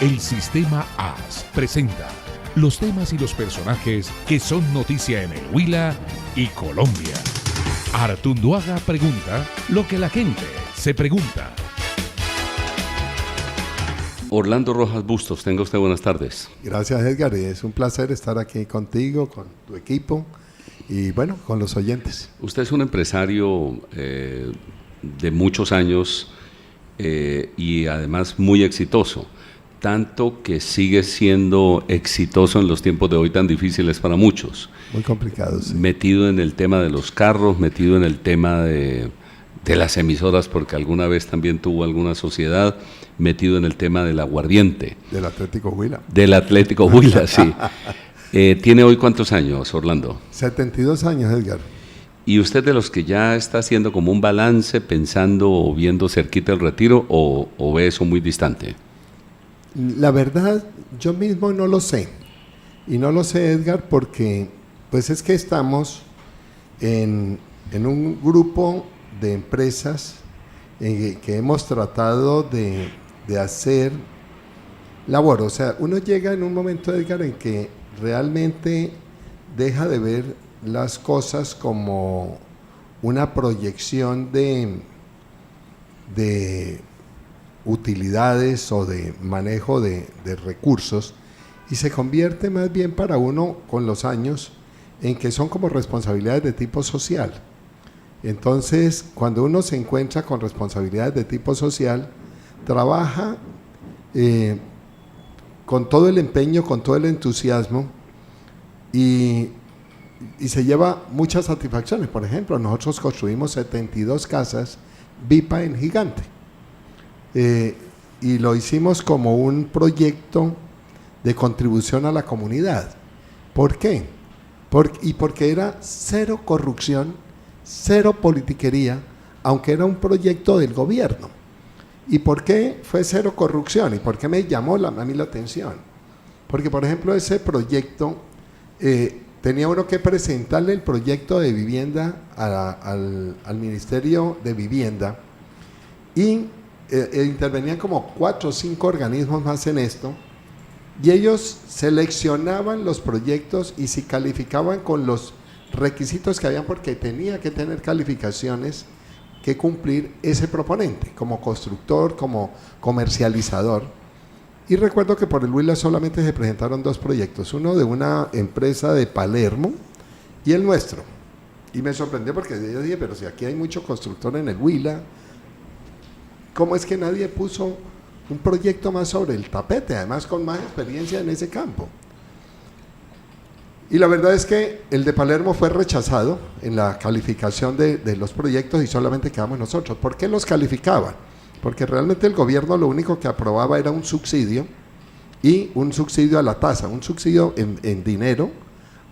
El Sistema AS presenta los temas y los personajes que son noticia en el Huila y Colombia. Artunduaga pregunta lo que la gente se pregunta. Orlando Rojas Bustos, tenga usted buenas tardes. Gracias, Edgar, es un placer estar aquí contigo, con tu equipo y bueno, con los oyentes. Usted es un empresario de muchos años y además muy exitoso, tanto que sigue siendo exitoso en los tiempos de hoy tan difíciles para muchos. Muy complicados. Sí. Metido en el tema de los carros, metido en el tema de las emisoras, porque alguna vez también tuvo alguna sociedad, metido en el tema del aguardiente. Del Atlético Huila. Del Atlético Huila, sí. ¿Tiene hoy cuántos años, Orlando? 72 años, Edgar. ¿Y usted de los que ya está haciendo como un balance, pensando o viendo cerquita el retiro, o ve eso muy distante? La verdad, yo mismo no lo sé. Y no lo sé, Edgar, porque pues es que estamos en un grupo de empresas que hemos tratado de hacer labor. O sea, uno llega en un momento, Edgar, en que realmente deja de ver las cosas como una proyección de utilidades o de manejo de recursos, y se convierte más bien para uno con los años en que son como responsabilidades de tipo social. Entonces, cuando uno se encuentra con responsabilidades de tipo social, trabaja con todo el empeño, con todo el entusiasmo y se lleva muchas satisfacciones. Por ejemplo, nosotros construimos 72 casas VIPA en Gigante. Y lo hicimos como un proyecto de contribución a la comunidad. ¿Por qué? Porque era cero corrupción, cero politiquería, aunque era un proyecto del gobierno. ¿Y por qué fue cero corrupción? ¿Y por qué me llamó a mí la atención? Porque, por ejemplo, ese proyecto tenía uno que presentarle el proyecto de vivienda al Ministerio de Vivienda y intervenían como 4 o 5 organismos más en esto, y ellos seleccionaban los proyectos y si calificaban con los requisitos que habían, porque tenía que tener calificaciones que cumplir ese proponente, como constructor, como comercializador. Y recuerdo que por el Huila solamente se presentaron 2 proyectos, uno de una empresa de Palermo y el nuestro. Y me sorprendió porque yo dije, pero si aquí hay mucho constructor en el Huila, ¿cómo es que nadie puso un proyecto más sobre el tapete, además con más experiencia en ese campo? Y la verdad es que el de Palermo fue rechazado en la calificación de los proyectos y solamente quedamos nosotros. ¿Por qué los calificaban? Porque realmente el gobierno lo único que aprobaba era un subsidio, y un subsidio a la tasa, un subsidio en dinero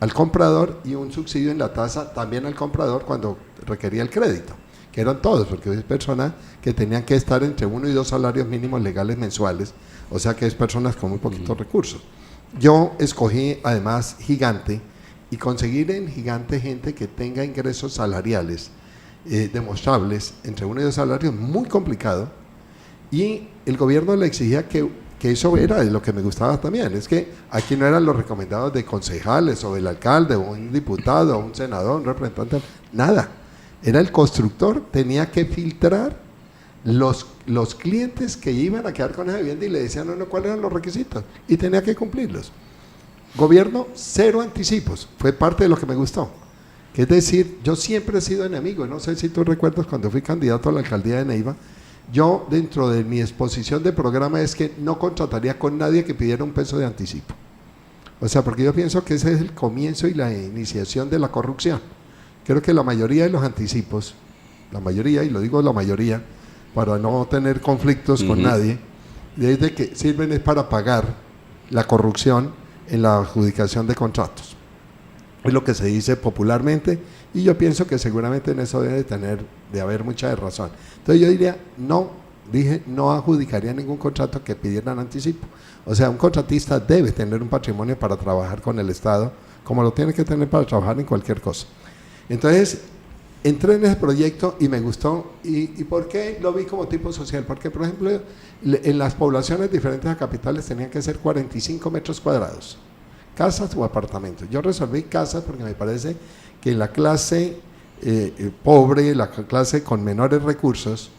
al comprador y un subsidio en la tasa también al comprador cuando requería el crédito, que eran todos, porque es personas que tenían que estar entre 1 y 2 salarios mínimos legales mensuales, o sea que es personas con muy poquitos recursos. Yo escogí además Gigante, y conseguir en Gigante gente que tenga ingresos salariales demostrables entre 1 y 2 salarios muy complicado, y el gobierno le exigía que eso era lo que me gustaba también, es que aquí no eran los recomendados de concejales o del alcalde o un diputado o un senador, un representante, nada. Era el constructor, tenía que filtrar los clientes que iban a quedar con esa vivienda y le decían no, cuáles eran los requisitos y tenía que cumplirlos. Gobierno, cero anticipos, fue parte de lo que me gustó. Que es decir, yo siempre he sido enemigo, no sé si tú recuerdas cuando fui candidato a la alcaldía de Neiva, yo dentro de mi exposición de programa es que no contrataría con nadie que pidiera un peso de anticipo. O sea, porque yo pienso que ese es el comienzo y la iniciación de la corrupción. Creo que la mayoría de los anticipos, la mayoría, y lo digo la mayoría, para no tener conflictos con nadie, desde que sirven es para pagar la corrupción en la adjudicación de contratos. Es lo que se dice popularmente, y yo pienso que seguramente en eso debe de haber mucha razón. Entonces yo diría, no adjudicaría ningún contrato que pidieran anticipo. O sea, un contratista debe tener un patrimonio para trabajar con el Estado, como lo tiene que tener para trabajar en cualquier cosa. Entonces, entré en ese proyecto y me gustó. ¿Y por qué lo vi como tipo social? Porque, por ejemplo, en las poblaciones diferentes a capitales tenían que ser 45 metros cuadrados, casas o apartamentos. Yo resolví casas porque me parece que la clase pobre, la clase con menores recursos,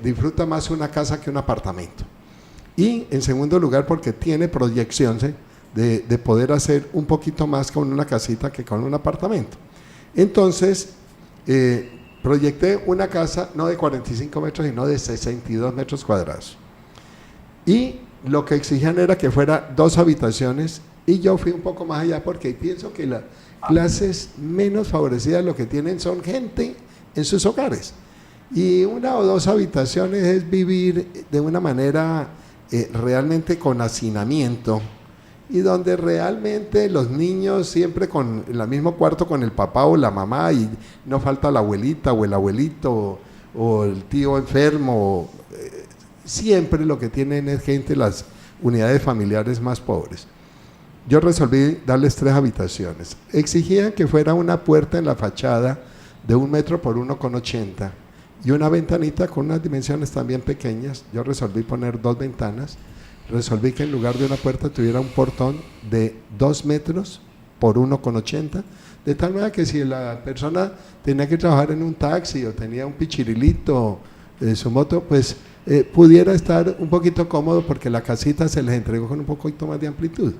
disfruta más una casa que un apartamento. Y en segundo lugar porque tiene proyección de poder hacer un poquito más con una casita que con un apartamento. Entonces proyecté una casa no de 45 metros sino de 62 metros cuadrados, y lo que exigían era que fuera 2 habitaciones, y yo fui un poco más allá porque pienso que las clases menos favorecidas lo que tienen son gente en sus hogares, y 1 o 2 habitaciones es vivir de una manera realmente con hacinamiento, y donde realmente los niños siempre con el mismo cuarto con el papá o la mamá, y no falta la abuelita o el abuelito o el tío enfermo, siempre lo que tienen es gente, las unidades familiares más pobres. Yo resolví darles 3 habitaciones. Exigían que fuera una puerta en la fachada de 1 metro por 1,80 y una ventanita con unas dimensiones también pequeñas. Yo resolví poner 2 ventanas. Resolví que en lugar de una puerta tuviera un portón de 2 metros por 1,80, de tal manera que si la persona tenía que trabajar en un taxi o tenía un pichirilito, su moto, pues pudiera estar un poquito cómodo porque la casita se les entregó con un poquito más de amplitud.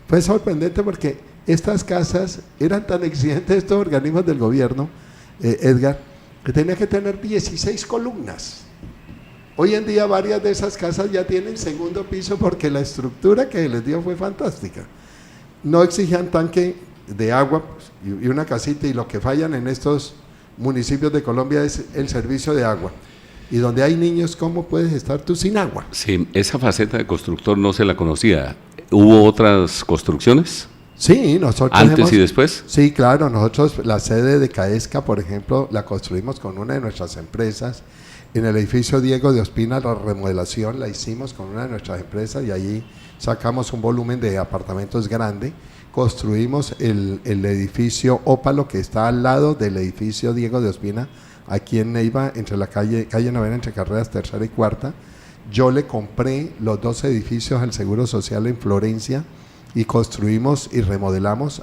Fue sorprendente porque estas casas eran tan exigentes, estos organismos del gobierno, Edgar, que tenía que tener 16 columnas. Hoy en día varias de esas casas ya tienen segundo piso porque la estructura que les dio fue fantástica. No exigían tanque de agua y una casita, y lo que fallan en estos municipios de Colombia es el servicio de agua. Y donde hay niños, ¿cómo puedes estar tú sin agua? Sí, esa faceta de constructor no se la conocía. ¿Hubo otras construcciones? Sí, nosotros ¿Antes y después? Sí, claro, nosotros la sede de Caesca, por ejemplo, la construimos con una de nuestras empresas. En el edificio Diego de Ospina, la remodelación la hicimos con una de nuestras empresas y allí sacamos un volumen de apartamentos grande. Construimos el edificio Ópalo, que está al lado del edificio Diego de Ospina, aquí en Neiva, entre la calle Novena, entre carreras 3ª y 4ª. Yo le compré los 2 edificios al Seguro Social en Florencia y construimos y remodelamos.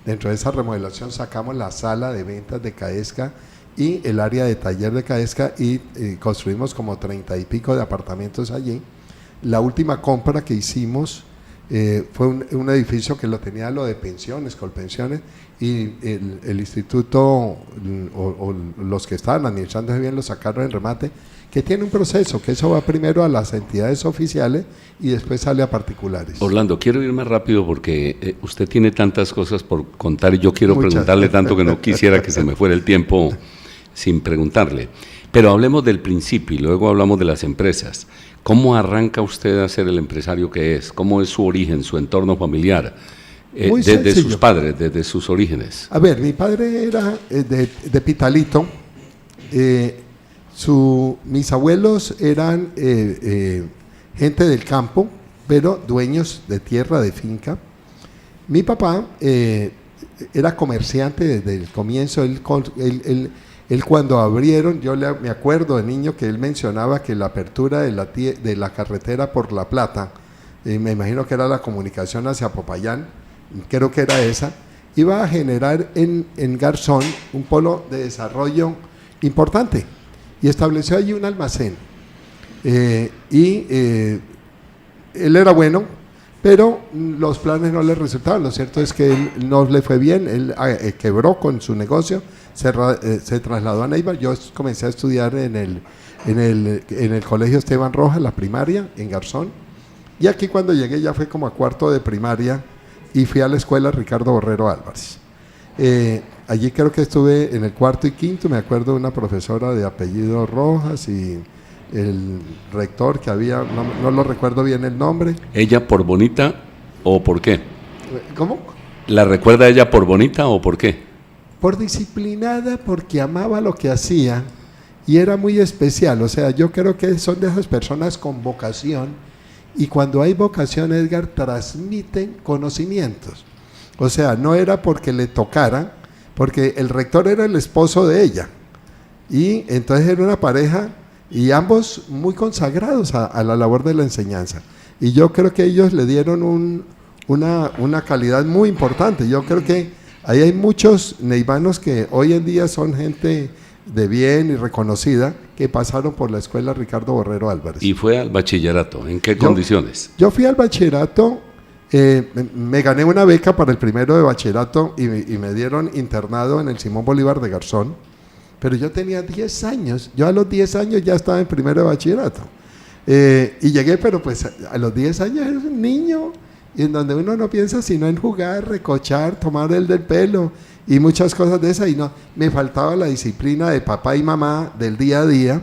Dentro de esa remodelación sacamos la sala de ventas de Caesca y el área de taller de Caesca, y construimos como 30 y pico de apartamentos allí. La última compra que hicimos fue un edificio que lo tenía lo de pensiones, Colpensiones, y el instituto o los que estaban administrando bien lo sacaron en remate, que tiene un proceso, que eso va primero a las entidades oficiales y después sale a particulares. Orlando, quiero ir más rápido porque usted tiene tantas cosas por contar y yo quiero preguntarle tanto que no quisiera que se me fuera el tiempo sin preguntarle. Pero hablemos del principio y luego hablamos de las empresas. ¿Cómo arranca usted a ser el empresario que es? ¿Cómo es su origen, su entorno familiar? Desde sus padres, desde sus orígenes. A ver, mi padre era de Pitalito. Mis abuelos eran gente del campo, pero dueños de tierra, de finca. Mi papá era comerciante desde el comienzo. Él cuando abrieron, me acuerdo de niño que él mencionaba que la apertura de la carretera por La Plata, me imagino que era la comunicación hacia Popayán, creo que era esa, iba a generar en Garzón un polo de desarrollo importante, y estableció allí un almacén. Él era bueno, pero los planes no le resultaban. Lo cierto es que él no le fue bien, él quebró con su negocio, se trasladó a Neiva. Yo comencé a estudiar en el colegio Esteban Rojas, la primaria, en Garzón, y aquí cuando llegué ya fue como a 4º de primaria y fui a la escuela Ricardo Borrero Álvarez. Allí creo que estuve en el 4º y 5º, me acuerdo de una profesora de apellido Rojas y el rector que había, no lo recuerdo bien el nombre. ¿Ella por bonita o por qué? ¿Cómo? ¿La recuerda ella por bonita o por qué? Por disciplinada, porque amaba lo que hacía y era muy especial. O sea, yo creo que son de esas personas con vocación, y cuando hay vocación, Edgar, transmiten conocimientos. O sea, no era porque le tocara, porque el rector era el esposo de ella, y entonces era una pareja, y ambos muy consagrados a la labor de la enseñanza. Y yo creo que ellos le dieron una calidad muy importante. Yo creo que ahí hay muchos neivanos que hoy en día son gente de bien y reconocida, que pasaron por la escuela Ricardo Borrero Álvarez. ¿Y fue al bachillerato? ¿En qué condiciones? Yo fui al bachillerato, me gané una beca para el primero de bachillerato y me dieron internado en el Simón Bolívar de Garzón, pero yo tenía 10 años, yo a los 10 años ya estaba en primero de bachillerato, y llegué, pero pues a los 10 años era un niño, y en donde uno no piensa sino en jugar, recochar, tomar el del pelo y muchas cosas de esas, y no, me faltaba la disciplina de papá y mamá del día a día,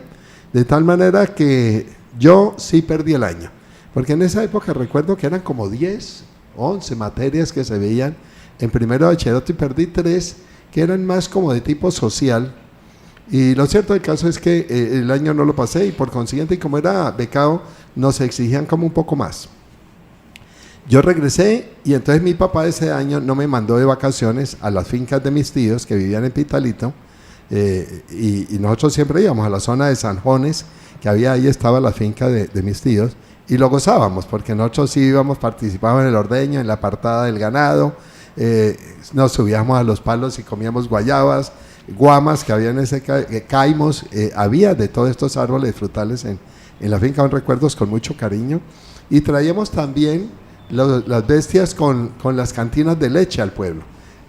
de tal manera que yo sí perdí el año, porque en esa época recuerdo que eran como 10, 11 materias que se veían en primero de bachillerato, y perdí 3 que eran más como de tipo social, y lo cierto del caso es que el año no lo pasé, y por consiguiente, y como era becado, nos exigían como un poco más. Yo regresé, y entonces mi papá ese año no me mandó de vacaciones a las fincas de mis tíos que vivían en Pitalito, y nosotros siempre íbamos a la zona de San Jones, que había ahí, estaba la finca de mis tíos, y lo gozábamos, porque nosotros sí íbamos, participábamos en el ordeño, en la apartada del ganado, nos subíamos a los palos y comíamos guayabas, guamas que había en ese caimos, había de todos estos árboles frutales en la finca, son recuerdos con mucho cariño, y traíamos también las bestias con las cantinas de leche al pueblo.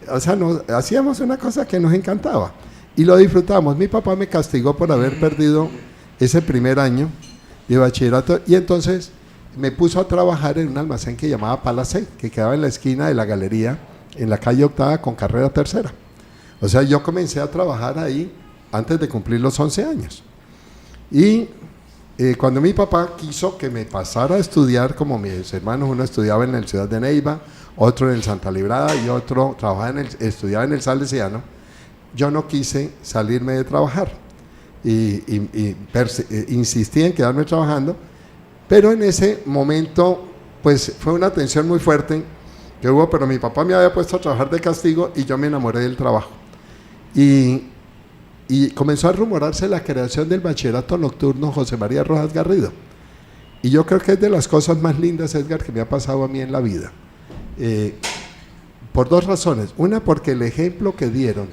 O sea, hacíamos una cosa que nos encantaba y lo disfrutamos. Mi papá me castigó por haber perdido ese primer año de bachillerato, y entonces me puso a trabajar en un almacén que llamaba Palacé, que quedaba en la esquina de la galería, en la calle Octava con carrera tercera. O sea, yo comencé a trabajar ahí antes de cumplir los 11 años. Y cuando mi papá quiso que me pasara a estudiar, como mis hermanos, uno estudiaba en la ciudad de Neiva, otro en el Santa Librada y otro estudiaba en el Salesiano, yo no quise salirme de trabajar insistí en quedarme trabajando, pero en ese momento pues fue una tensión muy fuerte que hubo, pero mi papá me había puesto a trabajar de castigo y yo me enamoré del trabajo, y comenzó a rumorarse la creación del bachillerato nocturno José María Rojas Garrido, y yo creo que es de las cosas más lindas, Edgar, que me ha pasado a mí en la vida, por 2 razones. Una, porque el ejemplo que dieron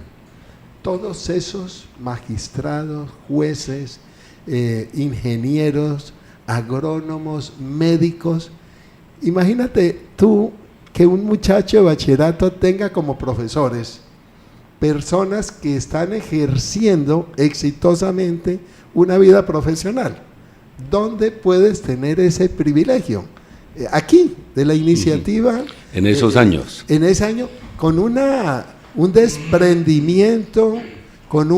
todos esos magistrados, jueces, ingenieros, agrónomos, médicos. Imagínate tú que un muchacho de bachillerato tenga como profesores personas que están ejerciendo exitosamente una vida profesional. ¿Dónde puedes tener ese privilegio? Aquí, de la iniciativa. En esos años. En ese año, con un desprendimiento, con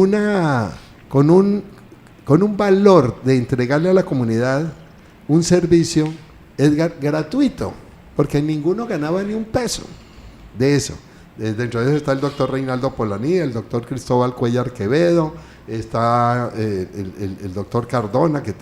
un valor de entregarle a la comunidad un servicio, Edgar, gratuito, porque ninguno ganaba ni un peso de eso. Dentro de eso está el doctor Reinaldo Polaní, el doctor Cristóbal Cuellar Quevedo, está el doctor Cardona, que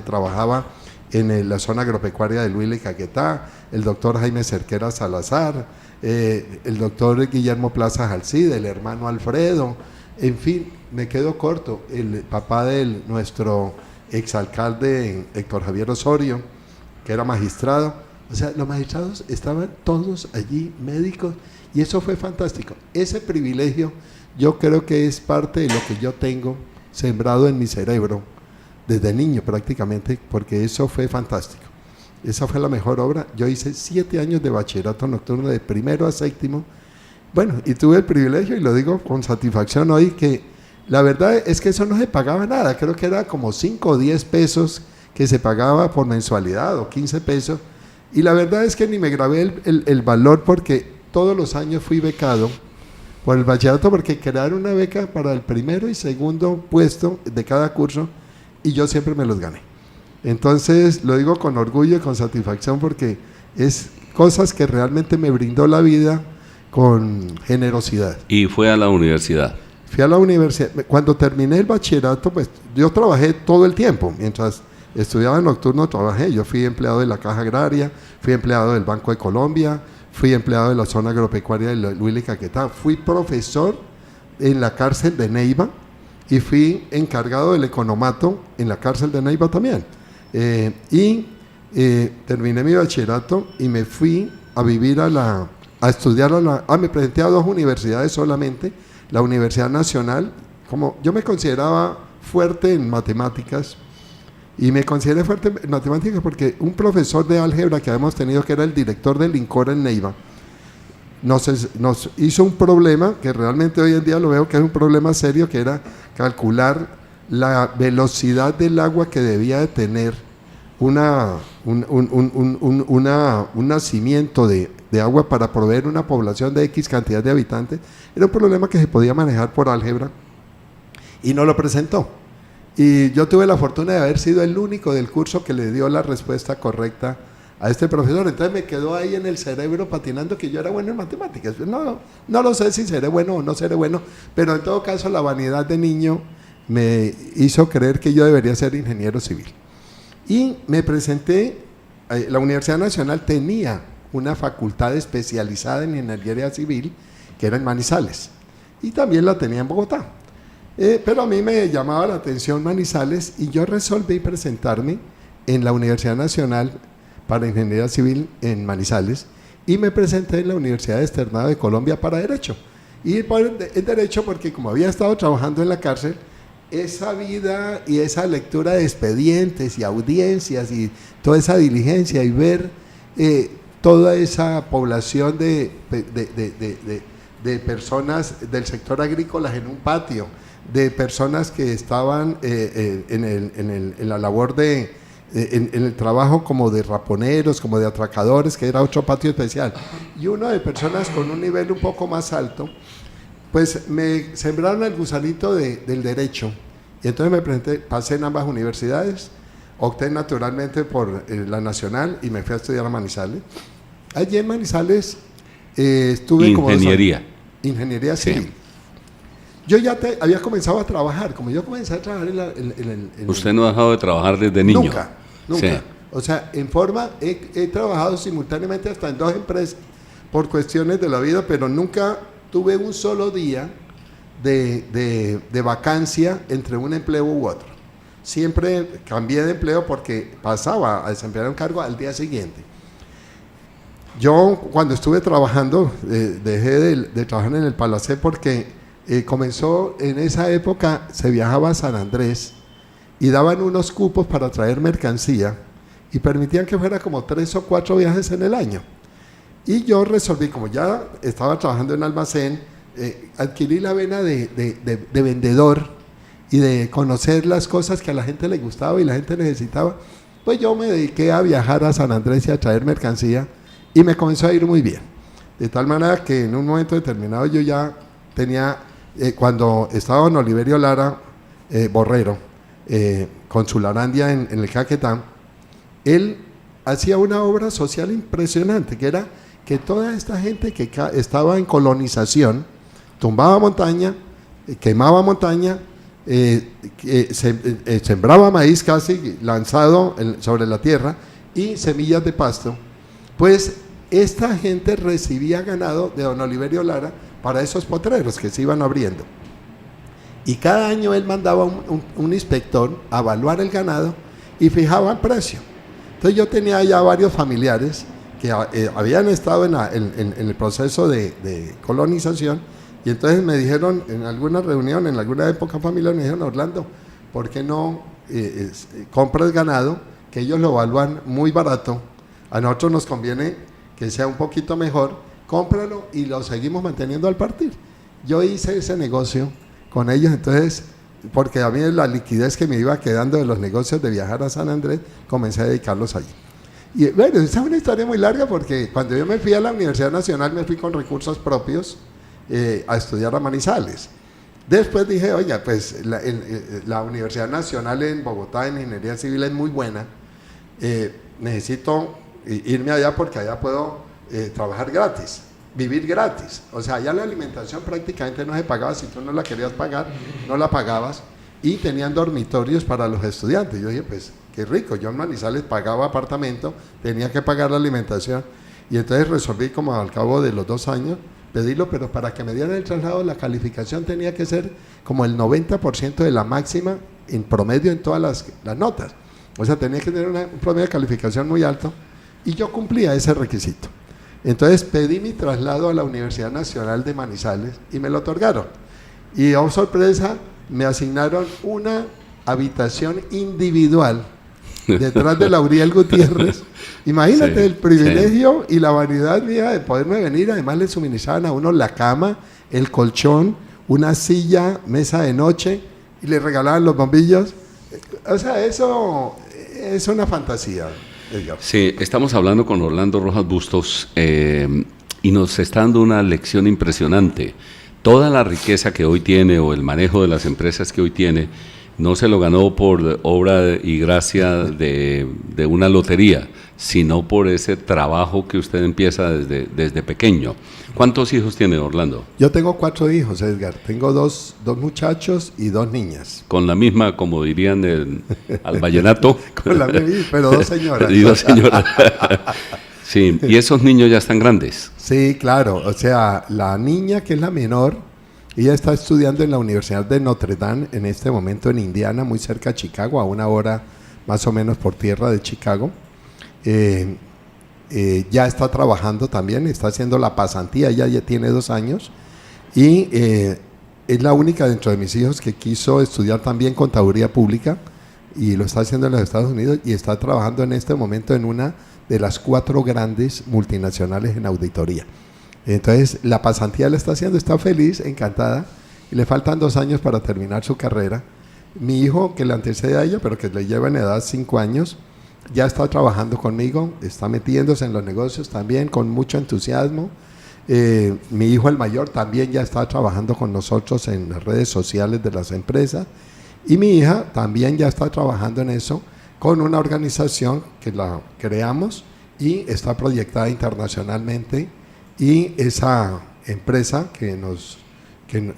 trabajaba en la zona agropecuaria de Huila y Caquetá, el doctor Jaime Cerquera Salazar, el doctor Guillermo Plaza Jalcide, el hermano Alfredo, en fin, me quedo corto, el papá de nuestro exalcalde Héctor Javier Osorio, que era magistrado. O sea, los magistrados estaban todos allí, médicos, y eso fue fantástico. Ese privilegio yo creo que es parte de lo que yo tengo sembrado en mi cerebro desde niño prácticamente, porque eso fue fantástico. Esa fue la mejor obra. Yo hice 7 años de bachillerato nocturno de primero a séptimo. Bueno, y tuve el privilegio, y lo digo con satisfacción hoy, que la verdad es que eso no se pagaba nada. Creo que era como 5 o 10 pesos que se pagaba por mensualidad, o 15 pesos. Y la verdad es que ni me grabé el valor, porque todos los años fui becado por el bachillerato, porque crearon una beca para el primero y segundo puesto de cada curso, y yo siempre me los gané. Entonces lo digo con orgullo y con satisfacción, porque es cosas que realmente me brindó la vida con generosidad. ¿Y fue a la universidad? Fui a la universidad. Cuando terminé el bachillerato, pues yo trabajé todo el tiempo. Mientras estudiaba en nocturno trabajé. Yo fui empleado de la Caja Agraria, fui empleado del Banco de Colombia, fui empleado de la zona agropecuaria de Huila y Caquetá, fui profesor en la cárcel de Neiva y fui encargado del economato en la cárcel de Neiva también. Terminé mi bachillerato y me fui a vivir a estudiar me presenté a 2 universidades solamente, la Universidad Nacional, como yo me consideraba fuerte en matemáticas, y me consideré fuerte en matemáticas porque un profesor de álgebra que habíamos tenido, que era el director del INCOR en Neiva, nos hizo un problema que realmente hoy en día lo veo que es un problema serio, que era calcular la velocidad del agua que debía de tener un nacimiento de agua para proveer una población de X cantidad de habitantes. Era un problema que se podía manejar por álgebra y no lo presentó. Y yo tuve la fortuna de haber sido el único del curso que le dio la respuesta correcta a este profesor. Entonces me quedó ahí en el cerebro patinando que yo era bueno en matemáticas. No lo sé si seré bueno o no seré bueno, pero en todo caso la vanidad de niño me hizo creer que yo debería ser ingeniero civil. Y me presenté, la Universidad Nacional tenía una facultad especializada en ingeniería civil que era en Manizales, y también la tenía en Bogotá. Pero a mí me llamaba la atención Manizales y yo resolví presentarme en la Universidad Nacional para Ingeniería Civil en Manizales y me presenté en la Universidad Externado de Colombia para Derecho. Y en Derecho porque como había estado trabajando en la cárcel, esa vida y esa lectura de expedientes y audiencias y toda esa diligencia y ver toda esa población de personas del sector agrícola en un patio, de personas que estaban en la labor en el trabajo como de raponeros, como de atracadores, que era otro patio especial, y uno de personas con un nivel un poco más alto, pues me sembraron el gusanito del derecho, y entonces me presenté, pasé en ambas universidades, opté naturalmente por la Nacional y me fui a estudiar a Manizales. Allí en Manizales estuve ingeniería civil. Sí. Yo ya había comenzado a trabajar, como yo comencé a trabajar ¿Usted no ha dejado de trabajar desde niño? Nunca. Sí. O sea, he trabajado simultáneamente hasta en 2 empresas por cuestiones de la vida, pero nunca tuve un solo día de vacancia entre un empleo u otro. Siempre cambié de empleo porque pasaba a desempeñar un cargo al día siguiente. Yo cuando estuve trabajando, dejé de trabajar en el Palacé porque comenzó en esa época, se viajaba a San Andrés y daban unos cupos para traer mercancía y permitían que fuera como 3 o 4 viajes en el año. Y yo resolví, como ya estaba trabajando en almacén, adquirí la vena de vendedor y de conocer las cosas que a la gente le gustaba y la gente necesitaba. Pues yo me dediqué a viajar a San Andrés y a traer mercancía y me comenzó a ir muy bien. De tal manera que en un momento determinado yo ya tenía, cuando estaba don Oliverio Lara Borrero, con su Larandia en el Caquetá, él hacía una obra social impresionante, que era que toda esta gente que estaba en colonización, tumbaba montaña, quemaba montaña, sembraba maíz casi lanzado sobre la tierra y semillas de pasto, pues esta gente recibía ganado de don Oliverio Lara para esos potreros que se iban abriendo. Y cada año él mandaba un inspector a evaluar el ganado y fijaba el precio. Entonces yo tenía ya varios familiares que habían estado en el proceso de colonización, y entonces me dijeron en alguna reunión, en alguna época familiar, me dijeron: Orlando, ¿por qué no compras ganado? Que ellos lo evalúan muy barato, a nosotros nos conviene que sea un poquito mejor, cómpralo y lo seguimos manteniendo al partir. Yo hice ese negocio con ellos, entonces, porque a mí la liquidez que me iba quedando de los negocios de viajar a San Andrés, comencé a dedicarlos allí. Y bueno, esa es una historia muy larga porque cuando yo me fui a la Universidad Nacional me fui con recursos propios a estudiar a Manizales. Después dije: oye, pues la Universidad Nacional en Bogotá en Ingeniería Civil es muy buena, necesito irme allá porque allá puedo trabajar gratis, vivir gratis. O sea, allá la alimentación prácticamente no se pagaba, si tú no la querías pagar, no la pagabas, y tenían dormitorios para los estudiantes. Yo dije: pues qué rico, yo en Manizales pagaba apartamento, tenía que pagar la alimentación. Y entonces resolví, como al cabo de los 2 años, pedirlo, pero para que me dieran el traslado la calificación tenía que ser como el 90% de la máxima en promedio en todas las notas. O sea, tenía que tener un promedio de calificación muy alto y yo cumplía ese requisito. Entonces pedí mi traslado a la Universidad Nacional de Manizales y me lo otorgaron. Y, oh sorpresa, me asignaron una habitación individual detrás de Lauriel Gutiérrez. Imagínate el privilegio y la vanidad mía de poderme venir. Además le suministraban a uno la cama, el colchón, una silla, mesa de noche y le regalaban los bombillos. O sea, eso es una fantasía, Edgar. Sí, estamos hablando con Orlando Rojas Bustos y nos está dando una lección impresionante. Toda la riqueza que hoy tiene o el manejo de las empresas que hoy tiene no se lo ganó por obra y gracia de una lotería, sino por ese trabajo que usted empieza desde pequeño. ¿Cuántos hijos tiene Orlando? Yo tengo 4 hijos, Edgar. Tengo dos muchachos y 2 niñas. Con la misma, como dirían al vallenato. Con la misma, pero 2 señoras. Y 2 señoras. Sí, y esos niños ya están grandes. Sí, claro. O sea, la niña, que es la menor, ella está estudiando en la Universidad de Notre Dame en este momento en Indiana, muy cerca de Chicago, a 1 hora más o menos por tierra de Chicago. Ya está trabajando también, está haciendo la pasantía, ya tiene 2 años y es la única dentro de mis hijos que quiso estudiar también contaduría pública y lo está haciendo en los Estados Unidos y está trabajando en este momento en una de las 4 grandes multinacionales en auditoría. Entonces la pasantía la está haciendo, está feliz, encantada y le faltan 2 años para terminar su carrera. Mi hijo, que le antecede a ella, pero que le lleva en edad 5 años, ya está trabajando conmigo, está metiéndose en los negocios también con mucho entusiasmo. Mi hijo, el mayor, también ya está trabajando con nosotros en las redes sociales de las empresas. Y mi hija también ya está trabajando en eso con una organización que la creamos y está proyectada internacionalmente. Y esa empresa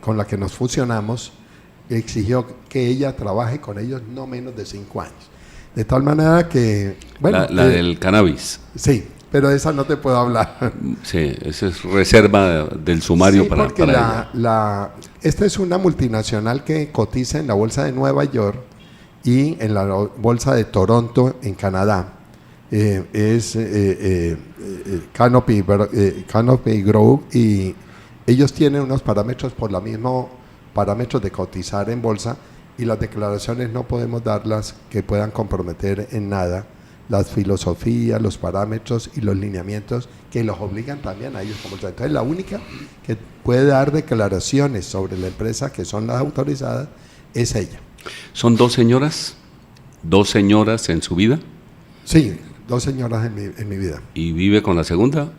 con la que nos fusionamos exigió que ella trabaje con ellos no menos de 5 años. De tal manera que... bueno, la del cannabis. Sí, pero de esa no te puedo hablar. Sí, esa es reserva del sumario, sí, para ella. Esta es una multinacional que cotiza en la bolsa de Nueva York y en la bolsa de Toronto, en Canadá. Es Canopy Growth, y ellos tienen unos parámetros por los mismos parámetros de cotizar en bolsa, y las declaraciones no podemos darlas que puedan comprometer en nada las filosofías, los parámetros y los lineamientos que los obligan también a ellos como tal. Entonces la única que puede dar declaraciones sobre la empresa, que son las autorizadas, es ella. ¿Son 2 señoras? ¿2 señoras en su vida? Sí, 2 señoras en mi vida. ¿Y vive con la segunda?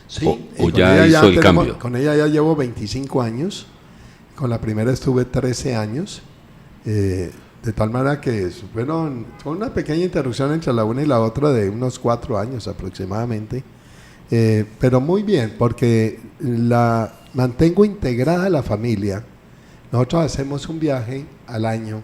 Sí. ¿O ya hizo el cambio? Con ella ya llevo 25 años. Con la primera estuve 13 años. De tal manera que fue una pequeña interrupción entre la una y la otra de unos 4 años aproximadamente. Pero muy bien, porque la mantengo integrada a la familia. Nosotros hacemos un viaje al año,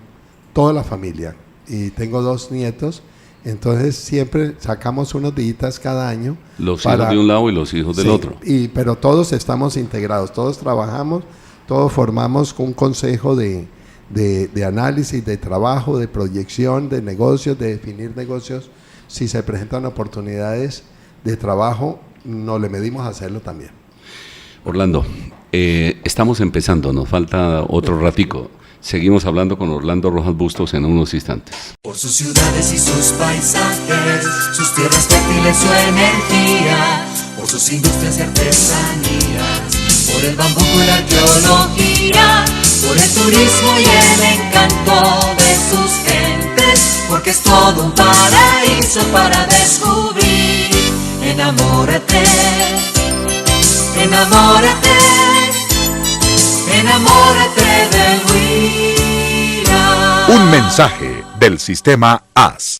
toda la familia. Y tengo 2 nietos. Entonces siempre sacamos unos días cada año. Los hijos de un lado y los hijos del otro. Pero todos estamos integrados, todos trabajamos, todos formamos un consejo de análisis, de trabajo, de proyección, de negocios, de definir negocios. Si se presentan oportunidades de trabajo, nos le medimos a hacerlo también. Orlando, estamos empezando, nos falta otro ratico. Seguimos hablando con Orlando Rojas Bustos en unos instantes. Por sus ciudades y sus paisajes, sus tierras fértiles, su energía, por sus industrias y artesanías, por el bambú y la arqueología, por el turismo y el encanto de sus gentes, porque es todo un paraíso para descubrir. Enamórate, enamórate, enamórate del Huila. Un mensaje del sistema AS.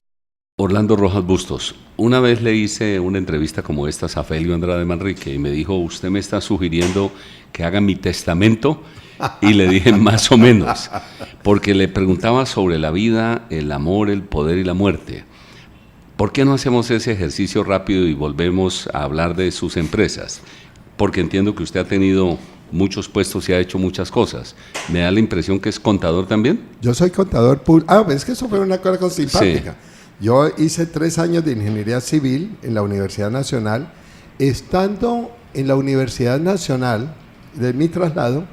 Orlando Rojas Bustos, una vez le hice una entrevista como esta a Felio Andrade Manrique y me dijo, usted me está sugiriendo que haga mi testamento, y le dije más o menos, porque le preguntaba sobre la vida, el amor, el poder y la muerte. ¿Por qué no hacemos ese ejercicio rápido y volvemos a hablar de sus empresas? Porque entiendo que usted ha tenido muchos puestos y ha hecho muchas cosas. ¿Me da la impresión que es contador también? Yo soy contador público. Es que eso fue una cosa simpática. Sí. Yo hice 3 años de ingeniería civil en la Universidad Nacional. Estando en la Universidad Nacional, de mi traslado,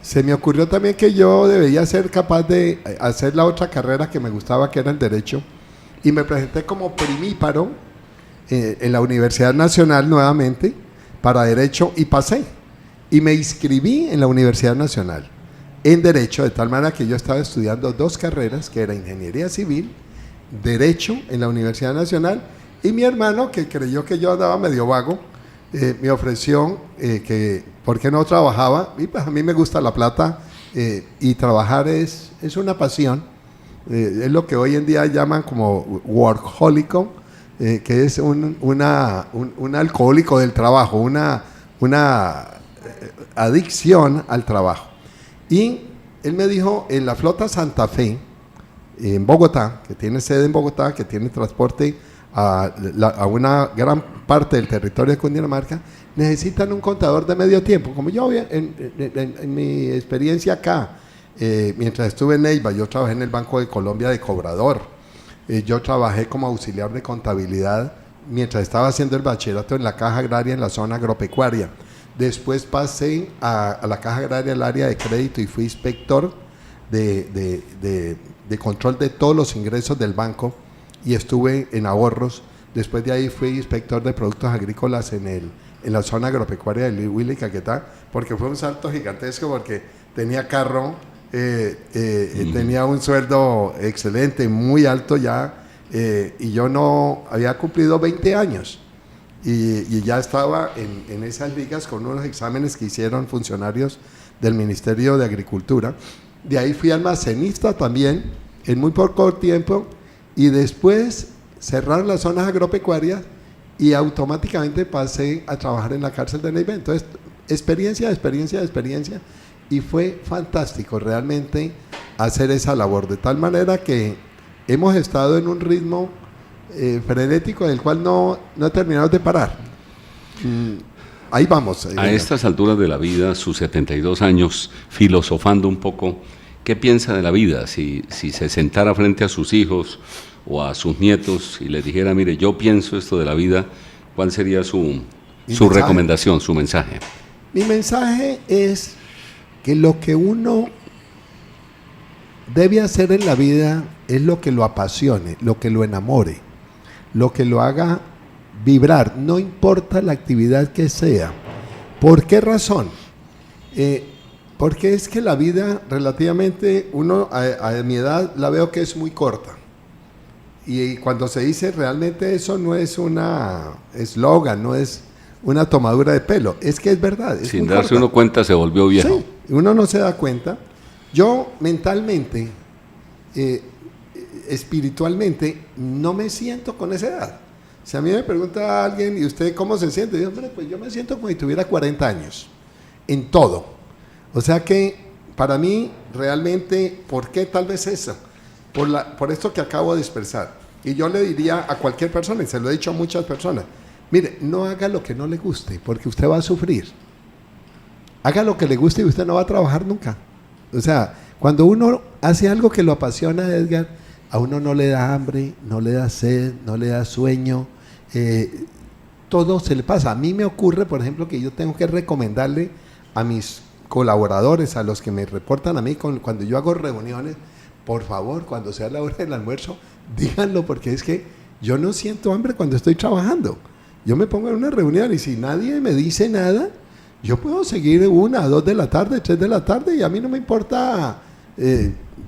se me ocurrió también que yo debía ser capaz de hacer la otra carrera que me gustaba, que era el Derecho, y me presenté como primíparo en la Universidad Nacional nuevamente para Derecho y pasé. Y me inscribí en la Universidad Nacional en Derecho, de tal manera que yo estaba estudiando 2 carreras, que era Ingeniería Civil, Derecho en la Universidad Nacional, y mi hermano, que creyó que yo andaba medio vago, me ofreció que por qué no trabajaba, y pues a mí me gusta la plata, y trabajar es una pasión, es lo que hoy en día llaman como workaholic, que es un alcohólico del trabajo, una adicción al trabajo. Y él me dijo, en la flota Santa Fe, en Bogotá, que tiene sede en Bogotá, que tiene transporte a una gran parte del territorio de Cundinamarca, necesitan un contador de medio tiempo. Como yo en mi experiencia acá, mientras estuve en Neiva, yo trabajé en el Banco de Colombia de cobrador, yo trabajé como auxiliar de contabilidad mientras estaba haciendo el bachillerato en la Caja Agraria en la zona agropecuaria. Después pasé a la Caja Agraria, al área de crédito, y fui inspector de control de todos los ingresos del banco, y estuve en ahorros. Después de ahí fui inspector de productos agrícolas en la zona agropecuaria de Huila y Caquetá, porque fue un salto gigantesco, porque tenía carro, tenía un sueldo excelente, muy alto ya, y yo no había cumplido 20 años. Y ya estaba en esas ligas con unos exámenes que hicieron funcionarios del Ministerio de Agricultura. De ahí fui almacenista también, en muy poco tiempo, y después cerraron las zonas agropecuarias y automáticamente pasé a trabajar en la cárcel de Neiva. Entonces, experiencia, y fue fantástico realmente hacer esa labor, de tal manera que hemos estado en un ritmo frenético del cual no terminamos de parar. Ahí vamos. A estas alturas de la vida, sus 72 años, filosofando un poco, ¿qué piensa de la vida? Si se sentara frente a sus hijos o a sus nietos y les dijera, mire, yo pienso esto de la vida, ¿cuál sería su recomendación, su mensaje? Mi mensaje es que lo que uno debe hacer en la vida es lo que lo apasione, lo que lo enamore, lo que lo haga vibrar, no importa la actividad que sea. ¿Por qué razón? Porque es que la vida relativamente, uno a mi edad la veo que es muy corta. Y cuando se dice realmente eso no es una eslogan, no es una tomadura de pelo, es que es verdad. Es sin darse uno cuenta se volvió viejo. Sí, uno no se da cuenta. Yo mentalmente, espiritualmente, no me siento con esa edad. Si a mí me pregunta alguien, ¿y usted cómo se siente? Yo, hombre, pues yo me siento como si tuviera 40 años, en todo. O sea que, para mí, realmente, ¿por qué tal vez eso? Por esto que acabo de expresar. Y yo le diría a cualquier persona, y se lo he dicho a muchas personas, mire, no haga lo que no le guste, porque usted va a sufrir. Haga lo que le guste y usted no va a trabajar nunca. O sea, cuando uno hace algo que lo apasiona, Edgar, a uno no le da hambre, no le da sed, no le da sueño, todo se le pasa. A mí me ocurre, por ejemplo, que yo tengo que recomendarle a mis colaboradores, a los que me reportan a mí cuando yo hago reuniones, por favor, cuando sea la hora del almuerzo, díganlo, porque es que yo no siento hambre cuando estoy trabajando. Yo me pongo en una reunión y si nadie me dice nada, yo puedo seguir 1, 2 de la tarde, 3 de la tarde, y a mí no me importa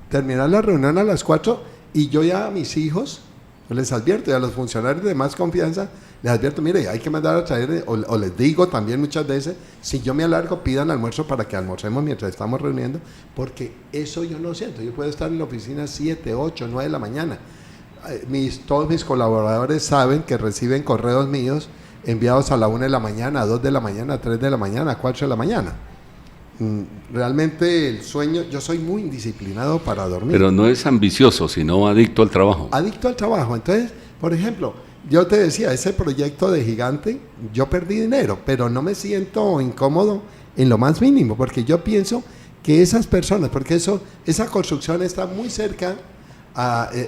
terminar la reunión a las 4, y yo ya a mis hijos les advierto, y a los funcionarios de más confianza les advierto, mire, hay que mandar a traer, o les digo también muchas veces, si yo me alargo, pidan almuerzo para que almorcemos mientras estamos reuniendo, porque eso yo no siento. Yo puedo estar en la oficina 7, 8, 9 de la mañana. Todos mis colaboradores saben que reciben correos míos enviados a la 1 de la mañana, a 2 de la mañana, a 3 de la mañana, a 4 de la mañana. Realmente el sueño, yo soy muy indisciplinado para dormir. Pero no es ambicioso, sino adicto al trabajo. Adicto al trabajo. Entonces, Por ejemplo, yo te decía, ese proyecto de Gigante, yo perdí dinero, pero no me siento incómodo en lo más mínimo, porque yo pienso que esas personas, porque esa construcción está muy cerca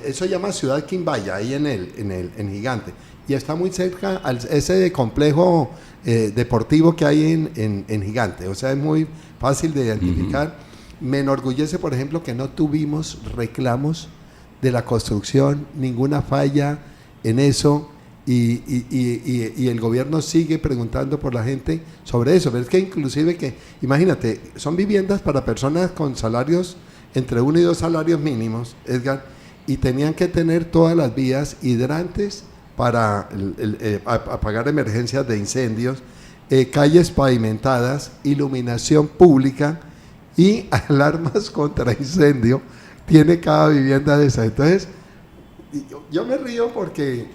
eso se llama Ciudad Quimbaya, ahí en Gigante, y está muy cerca a ese complejo deportivo que hay en Gigante, o sea, es muy fácil de identificar. Me enorgullece, por ejemplo, que no tuvimos reclamos de la construcción, ninguna falla en eso, y el gobierno sigue preguntando por la gente sobre eso. Pero es que inclusive imagínate, son viviendas para personas con salarios entre 1 y 2 salarios mínimos, Edgar, y tenían que tener todas las vías hidrantes para apagar emergencias de incendios, calles pavimentadas, iluminación pública y alarmas contra incendio. Tiene cada vivienda de esas. Entonces, yo me río porque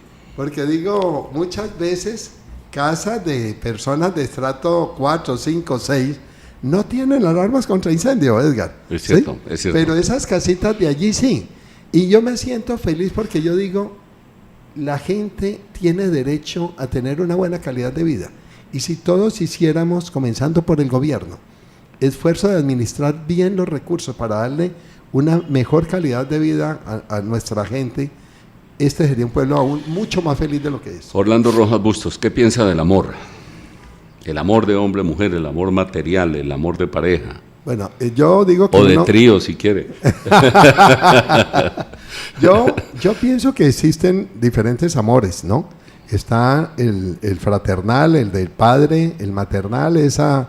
digo, muchas veces casas de personas de estrato 4, 5, 6 no tienen alarmas contra incendio, Edgar. Es cierto, ¿sí? Es cierto. Pero esas casitas de allí sí. Y yo me siento feliz porque yo digo, la gente tiene derecho a tener una buena calidad de vida. Y si todos hiciéramos, comenzando por el gobierno, esfuerzo de administrar bien los recursos para darle una mejor calidad de vida a nuestra gente, este sería un pueblo aún mucho más feliz de lo que es. Orlando Rojas Bustos, ¿qué piensa del amor? El amor de hombre-mujer, el amor material, el amor de pareja. Bueno, yo digo que o de trío, si quiere. yo pienso que existen diferentes amores, ¿no? Está el fraternal, el del padre, el maternal, ese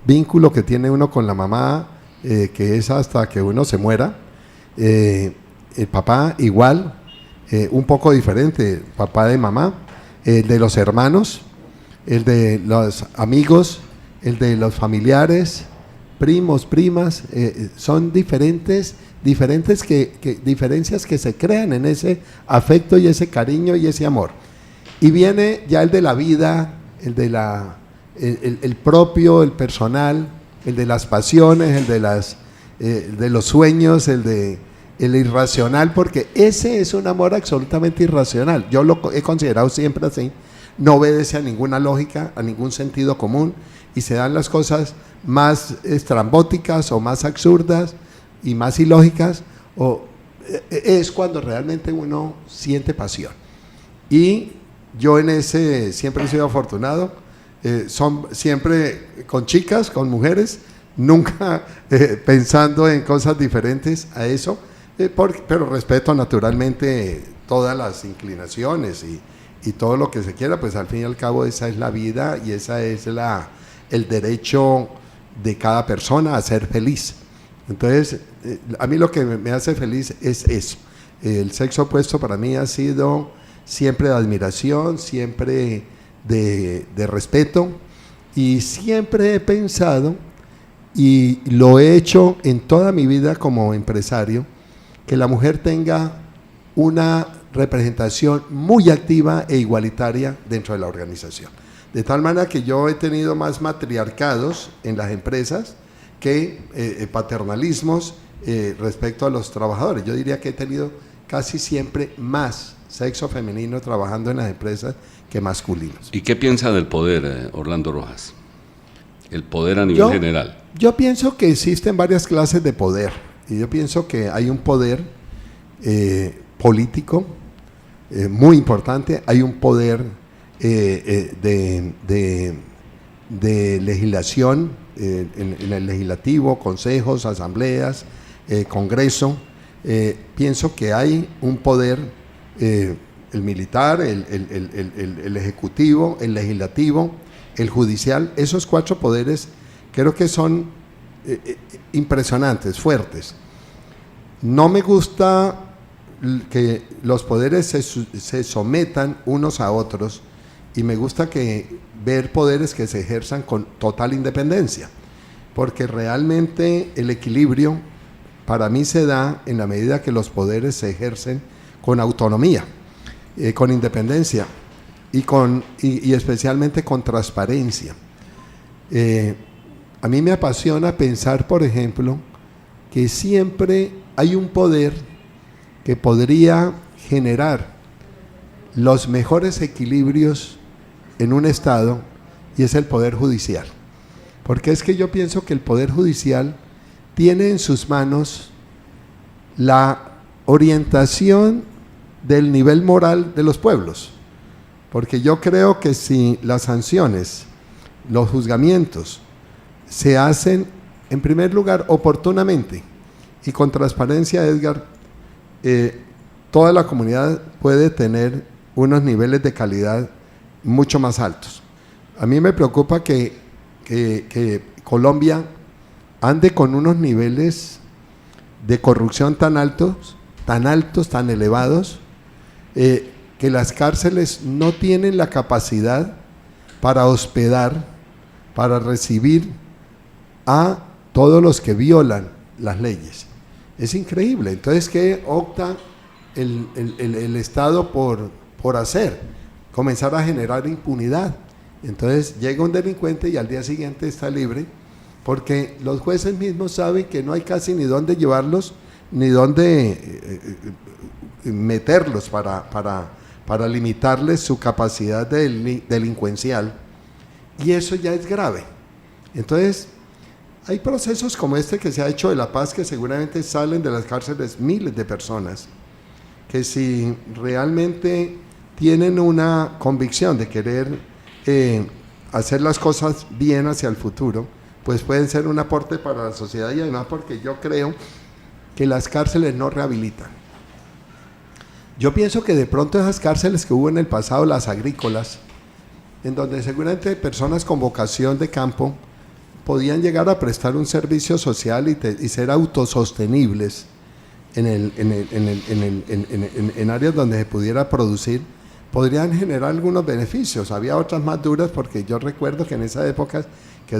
vínculo que tiene uno con la mamá, que es hasta que uno se muera. El papá igual, un poco diferente, papá de mamá, el de los hermanos, el de los amigos, el de los familiares, primos, primas, son diferencias que se crean en ese afecto y ese cariño y ese amor. Y viene ya el de la vida, el propio, el personal, el de las pasiones, el de los sueños, el irracional, porque ese es un amor absolutamente irracional. Yo lo he considerado siempre así. No obedece a ninguna lógica, a ningún sentido común, y se dan las cosas más estrambóticas o más absurdas y más ilógicas, es cuando realmente uno siente pasión. Y yo en ese siempre he sido afortunado, siempre con chicas, con mujeres, nunca pensando en cosas diferentes a eso, pero respeto naturalmente todas las inclinaciones y todo lo que se quiera, pues al fin y al cabo esa es la vida y esa es el derecho de cada persona a ser feliz. Entonces, a mí lo que me hace feliz es eso. El sexo opuesto para mí ha sido siempre de admiración, siempre de respeto, y siempre he pensado, y lo he hecho en toda mi vida como empresario, que la mujer tenga una representación muy activa e igualitaria dentro de la organización. De tal manera que yo he tenido más matriarcados en las empresas que paternalismos respecto a los trabajadores. Yo diría que he tenido casi siempre más sexo femenino trabajando en las empresas que masculinos. ¿Y qué piensa del poder, Orlando Rojas? El poder a nivel general. Yo pienso que existen varias clases de poder. Y yo pienso que hay un poder político muy importante, hay un poder de legislación en el legislativo, consejos, asambleas, congreso. Pienso que hay un poder, el militar, el ejecutivo, el legislativo, el judicial. Esos 4 poderes creo que son impresionantes, fuertes. No me gusta que los poderes se sometan unos a otros, y me gusta ver poderes que se ejerzan con total independencia, porque realmente el equilibrio para mí se da en la medida que los poderes se ejercen con autonomía, con independencia y especialmente con transparencia. A mí me apasiona pensar, por ejemplo, que siempre hay un poder que podría generar los mejores equilibrios en un Estado, y es el Poder Judicial. Porque es que yo pienso que el Poder Judicial tiene en sus manos la orientación del nivel moral de los pueblos. Porque yo creo que si las sanciones, los juzgamientos, se hacen, en primer lugar, oportunamente y con transparencia, Edgar, toda la comunidad puede tener unos niveles de calidad mucho más altos. A mí me preocupa que Colombia ande con unos niveles de corrupción tan altos, tan elevados, que las cárceles no tienen la capacidad para hospedar, para recibir a todos los que violan las leyes. Es increíble. Entonces, ¿qué opta el Estado por hacer? Comenzar a generar impunidad. Entonces llega un delincuente y al día siguiente está libre, porque los jueces mismos saben que no hay casi ni dónde llevarlos, ni dónde meterlos para limitarles su capacidad delincuencial, y eso ya es grave. Entonces, hay procesos como este que se ha hecho de La Paz, que seguramente salen de las cárceles miles de personas, que si realmente tienen una convicción de querer hacer las cosas bien hacia el futuro, pues pueden ser un aporte para la sociedad, y además porque yo creo que las cárceles no rehabilitan. Yo pienso que de pronto esas cárceles que hubo en el pasado, las agrícolas, en donde seguramente personas con vocación de campo podían llegar a prestar un servicio social y ser autosostenibles en áreas donde se pudiera producir, podrían generar algunos beneficios. Había otras más duras, porque yo recuerdo que en esa época que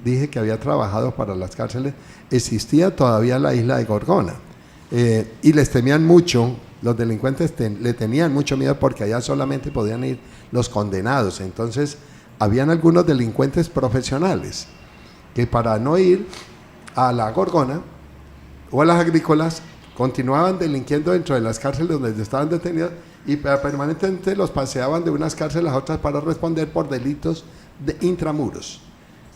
dije que había trabajado para las cárceles, existía todavía la isla de Gorgona, y les temían mucho, los delincuentes le tenían mucho miedo, porque allá solamente podían ir los condenados. Entonces habían algunos delincuentes profesionales que, para no ir a la Gorgona o a las agrícolas, continuaban delinquiendo dentro de las cárceles donde estaban detenidos, y permanentemente los paseaban de unas cárceles a otras para responder por delitos de intramuros.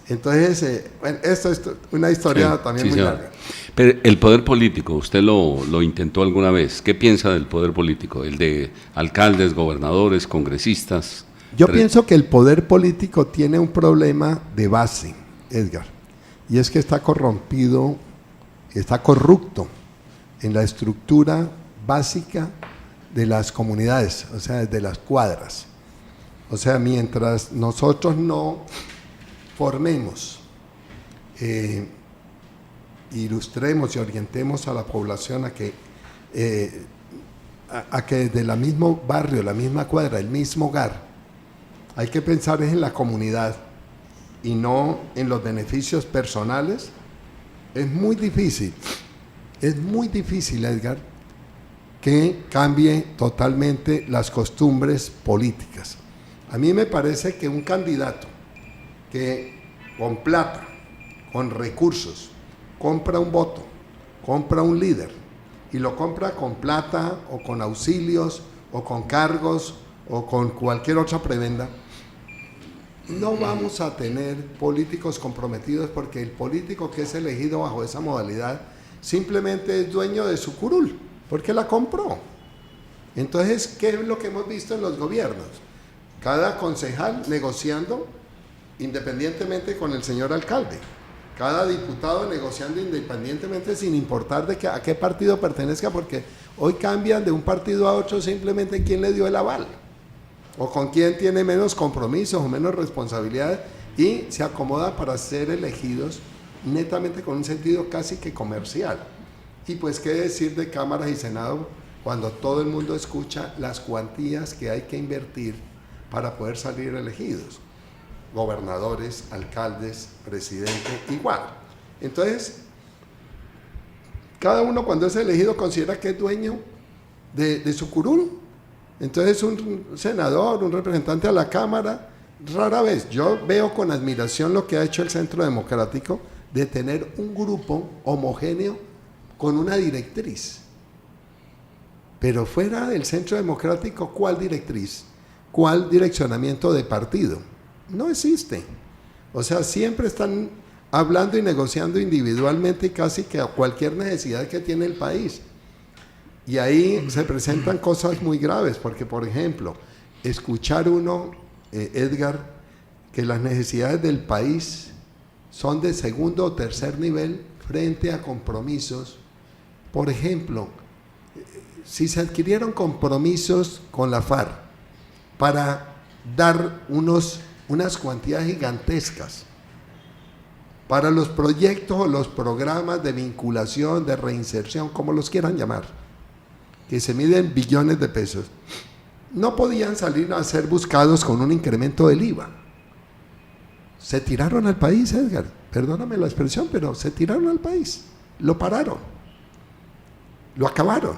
Entonces, bueno, esto es una historia también muy larga. Pero el poder político, usted lo intentó alguna vez. ¿Qué piensa del poder político? El de alcaldes, gobernadores, congresistas. Yo pienso que el poder político tiene un problema de base, Edgar, y es que está corrompido, está corrupto en la estructura básica de las comunidades, o sea, de las cuadras. O sea, mientras nosotros no formemos, ilustremos y orientemos a la población a que desde el mismo barrio, la misma cuadra, el mismo hogar, hay que pensar en la comunidad y no en los beneficios personales, es muy difícil, Edgar, que cambie totalmente las costumbres políticas. A mí me parece que un candidato que con plata, con recursos, compra un voto, compra un líder, y lo compra con plata o con auxilios o con cargos o con cualquier otra prebenda, no vamos a tener políticos comprometidos, porque el político que es elegido bajo esa modalidad simplemente es dueño de su curul, porque la compró. Entonces, ¿qué es lo que hemos visto en los gobiernos? Cada concejal negociando independientemente con el señor alcalde, cada diputado negociando independientemente, sin importar a qué partido pertenezca, porque hoy cambian de un partido a otro simplemente quién le dio el aval, o con quién tiene menos compromisos o menos responsabilidades, y se acomoda para ser elegidos netamente con un sentido casi que comercial. Y pues qué decir de cámaras y senado, cuando todo el mundo escucha las cuantías que hay que invertir para poder salir elegidos. Gobernadores, alcaldes, presidente, igual. Entonces, cada uno cuando es elegido considera que es dueño de su curul. Entonces, un senador, un representante a la Cámara, rara vez. Yo veo con admiración lo que ha hecho el Centro Democrático de tener un grupo homogéneo con una directriz. Pero fuera del centro democrático, ¿cuál directriz? ¿Cuál direccionamiento de partido? No existe. O sea, siempre están hablando y negociando individualmente casi que a cualquier necesidad que tiene el país. Y ahí se presentan cosas muy graves, porque, por ejemplo, escuchar uno, Edgar, que las necesidades del país son de segundo o tercer nivel frente a compromisos. Por ejemplo, si se adquirieron compromisos con la FARC para dar unas cuantías gigantescas para los proyectos o los programas de vinculación, de reinserción, como los quieran llamar, que se miden billones de pesos, no podían salir a ser buscados con un incremento del IVA. Se tiraron al país, Edgar, perdóname la expresión, pero se tiraron al país, lo pararon, lo acabaron.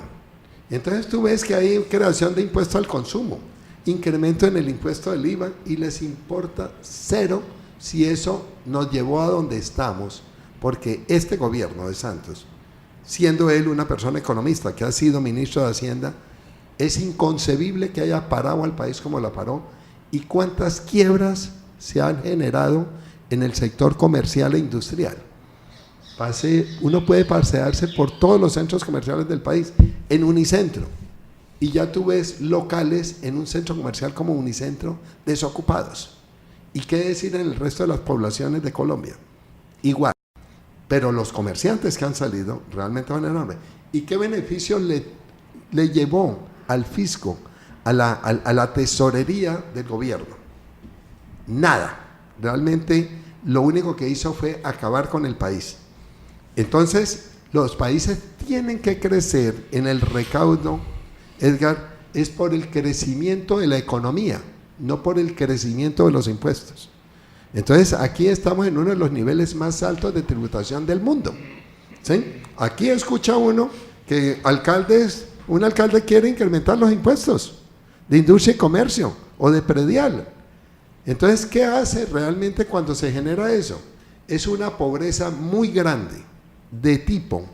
Entonces tú ves que hay creación de impuesto al consumo, incremento en el impuesto del IVA, y les importa cero si eso nos llevó a donde estamos, porque este gobierno de Santos, siendo él una persona economista que ha sido ministro de Hacienda, es inconcebible que haya parado al país como la paró, y cuántas quiebras se han generado en el sector comercial e industrial. Uno puede pasearse por todos los centros comerciales del país en Unicentro, y ya tú ves locales en un centro comercial como Unicentro desocupados. ¿Y qué decir en el resto de las poblaciones de Colombia? Igual. Pero los comerciantes que han salido realmente van enormes. ¿Y qué beneficio le llevó al fisco, a la tesorería del gobierno? Nada. Realmente lo único que hizo fue acabar con el país. Entonces, los países tienen que crecer en el recaudo, Edgar, es por el crecimiento de la economía, no por el crecimiento de los impuestos. Entonces, aquí estamos en uno de los niveles más altos de tributación del mundo, ¿sí? Aquí escucha uno que un alcalde quiere incrementar los impuestos de industria y comercio o de predial. Entonces, ¿qué hace realmente cuando se genera eso? Es una pobreza muy grande de tipo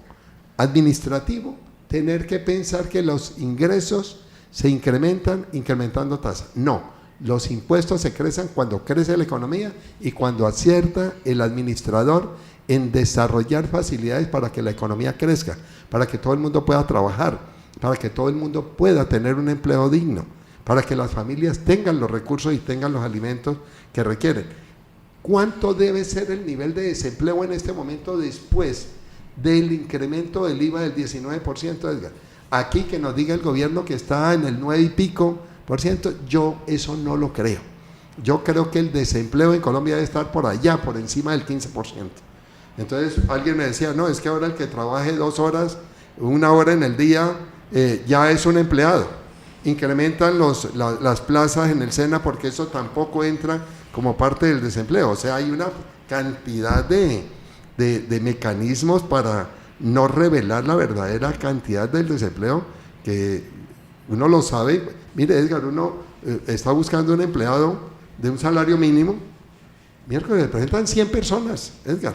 administrativo, tener que pensar que los ingresos se incrementan incrementando tasas. No. Los impuestos se crecen cuando crece la economía y cuando acierta el administrador en desarrollar facilidades para que la economía crezca, para que todo el mundo pueda trabajar, para que todo el mundo pueda tener un empleo digno, para que las familias tengan los recursos y tengan los alimentos que requieren. ¿Cuánto debe ser el nivel de desempleo en este momento después del incremento del IVA del 19%, Edgar? Aquí que nos diga el gobierno que está en el 9 y pico %, yo eso no lo creo. Yo creo que el desempleo en Colombia debe estar por allá, por encima del 15%. Entonces alguien me decía, no, es que ahora el que trabaje 2 horas, 1 hora en el día, ya es un empleado. Incrementan las plazas en el SENA porque eso tampoco entra como parte del desempleo. O sea, hay una cantidad de mecanismos para no revelar la verdadera cantidad del desempleo que uno lo sabe. Mire, Edgar, uno está buscando un empleado de un salario mínimo. Miércoles le presentan 100 personas, Edgar.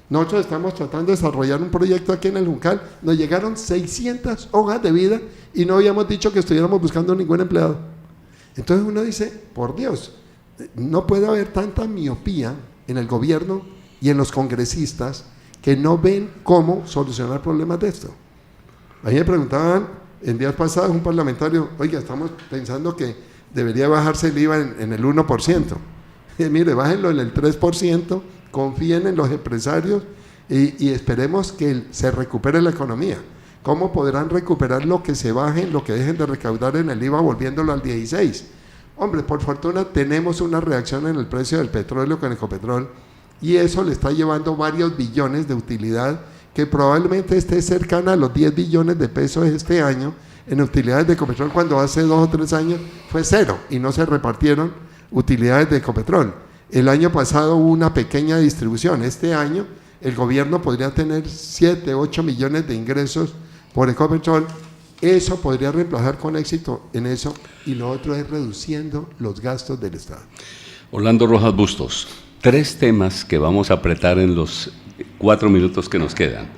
Nosotros estamos tratando de desarrollar un proyecto aquí en el Juncal. Nos llegaron 600 hojas de vida y no habíamos dicho que estuviéramos buscando ningún empleado. Entonces uno dice, por Dios, no puede haber tanta miopía en el gobierno y en los congresistas que no ven cómo solucionar problemas de esto. A mí me preguntaban en días pasados un parlamentario, oiga, estamos pensando que debería bajarse el IVA en el 1%. Y mire, bájenlo en el 3%, confíen en los empresarios y esperemos que se recupere la economía. ¿Cómo podrán recuperar lo que se bajen, lo que dejen de recaudar en el IVA volviéndolo al 16%? Hombre, por fortuna tenemos una reacción en el precio del petróleo con Ecopetrol y eso le está llevando varios billones de utilidad que probablemente esté cercana a los 10 billones de pesos este año en utilidades de Ecopetrol, cuando hace 2 o 3 años fue 0 y no se repartieron utilidades de Ecopetrol. El año pasado hubo una pequeña distribución. Este año el gobierno podría tener 7, 8 millones de ingresos por Ecopetrol. Eso podría reemplazar con éxito en eso, y lo otro es reduciendo los gastos del Estado. Orlando Rojas Bustos, 3 temas que vamos a apretar en los 4 minutos que nos quedan.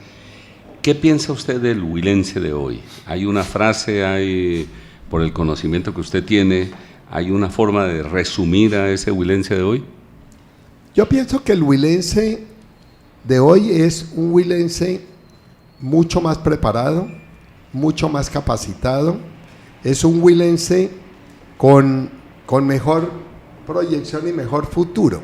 ¿Qué piensa usted del huilense de hoy? Hay una frase, por el conocimiento que usted tiene, ¿hay una forma de resumir a ese huilense de hoy? Yo pienso que el huilense de hoy es un huilense mucho más preparado, mucho más capacitado, es un huilense con mejor proyección y mejor futuro,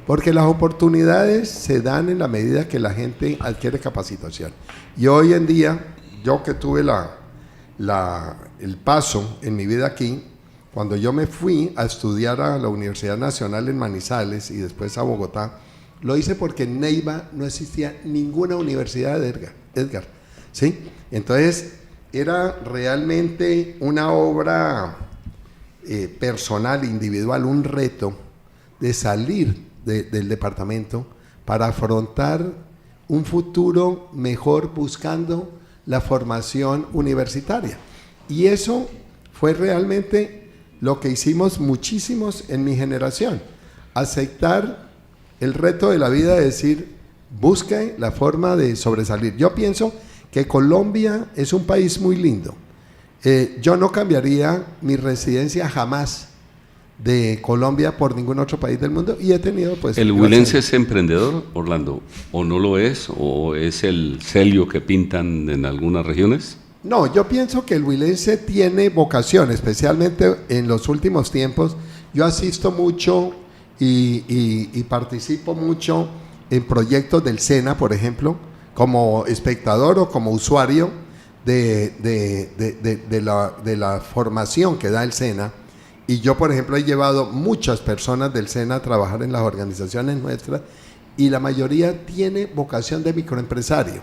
porque las oportunidades se dan en la medida que la gente adquiere capacitación. Y hoy en día, yo que tuve el paso en mi vida aquí, cuando yo me fui a estudiar a la Universidad Nacional en Manizales y después a Bogotá, lo hice porque en Neiva no existía ninguna universidad de Edgar, ¿sí? Entonces, era realmente una obra personal, individual, un reto de salir del departamento para afrontar un futuro mejor buscando la formación universitaria. Y eso fue realmente lo que hicimos muchísimos en mi generación, aceptar el reto de la vida, de decir, busque la forma de sobresalir. Yo pienso que Colombia es un país muy lindo. Yo no cambiaría mi residencia jamás de Colombia por ningún otro país del mundo, y he tenido pues... ¿El huilense es emprendedor, Orlando? ¿O no lo es? ¿O es el celio que pintan en algunas regiones? No, yo pienso que el huilense tiene vocación, especialmente en los últimos tiempos. Yo asisto mucho y participo mucho en proyectos del SENA, por ejemplo, como espectador o como usuario de la formación que da el SENA. Y yo, por ejemplo, he llevado muchas personas del SENA a trabajar en las organizaciones nuestras, y la mayoría tiene vocación de microempresario,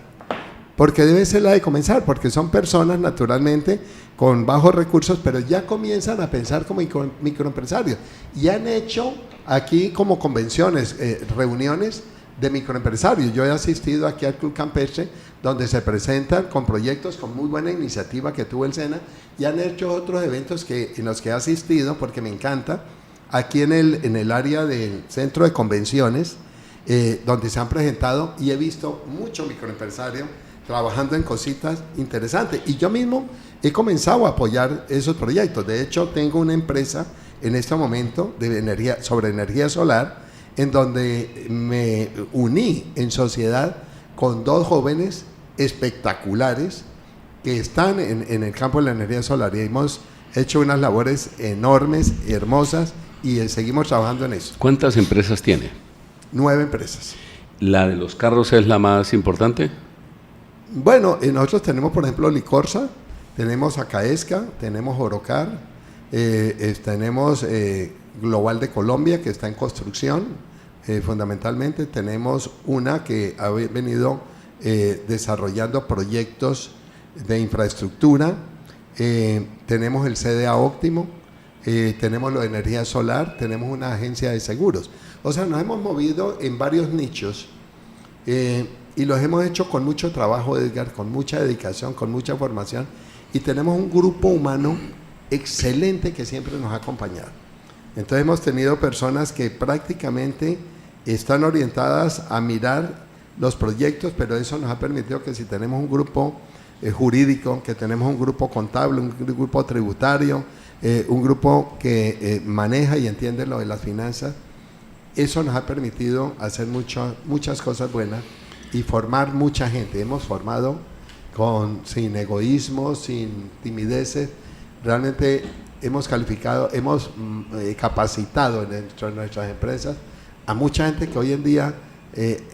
porque debe ser la de comenzar, porque son personas naturalmente con bajos recursos, pero ya comienzan a pensar como microempresarios, y han hecho aquí como convenciones, reuniones de microempresarios. Yo he asistido aquí al Club Campestre, donde se presentan con proyectos con muy buena iniciativa que tuvo el SENA, y han hecho otros eventos en los que he asistido porque me encanta, aquí en el área del centro de convenciones, donde se han presentado, y he visto mucho microempresario trabajando en cositas interesantes, y yo mismo he comenzado a apoyar esos proyectos. De hecho, tengo una empresa en este momento sobre energía solar, en donde me uní en sociedad con 2 jóvenes espectaculares que están en el campo de la energía solar, y hemos hecho unas labores enormes, hermosas, y seguimos trabajando en eso. ¿Cuántas empresas tiene? 9 empresas. ¿La de los carros es la más importante? Bueno, nosotros tenemos, por ejemplo, Licorsa, tenemos Acaesca, tenemos Orocar, tenemos Global de Colombia, que está en construcción, fundamentalmente. Tenemos una que ha venido desarrollando proyectos de infraestructura, tenemos el CDA Óptimo, tenemos lo de energía solar, tenemos una agencia de seguros. O sea, nos hemos movido en varios nichos, y los hemos hecho con mucho trabajo, Edgar, con mucha dedicación, con mucha formación, y tenemos un grupo humano excelente que siempre nos ha acompañado. Entonces hemos tenido personas que prácticamente están orientadas a mirar los proyectos, pero eso nos ha permitido que si tenemos un grupo jurídico, que tenemos un grupo contable, un grupo tributario, un grupo que maneja y entiende lo de las finanzas, eso nos ha permitido hacer muchas cosas buenas y formar mucha gente. Hemos formado sin egoísmo, sin timideces. Realmente hemos capacitado en nuestras empresas a mucha gente que hoy en día